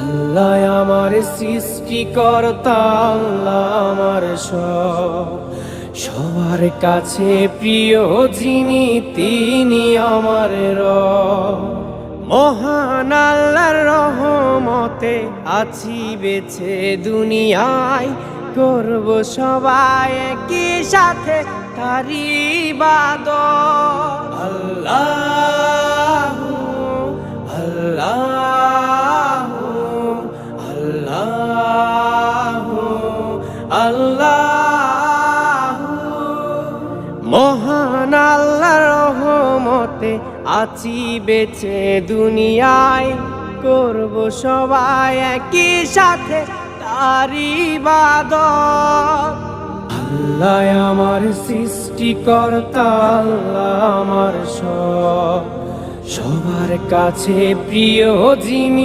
আল্লাহ আমার সৃষ্টিকর্তা, আল্লাহ আমার সবার কাছে প্রিয় যিনি, তিনি আমার রব। মহান আল্লাহর রহমতে আছি বেঁচে দুনিয়ায়, করব সবাই একই সাথে তার ইবাদত। আল্লাহু আল্লাহু আল্লাহু আল্লাহু। মহান আল্লাহর রহমতে আছি বেঁচে দুনিয়ায়, করব সবাই একই সাথে তার ইবাদত। আল্লাহ আমার সৃষ্টিকর্তা, আল্লাহ আমার সবার কাছে প্রিয় যিনি।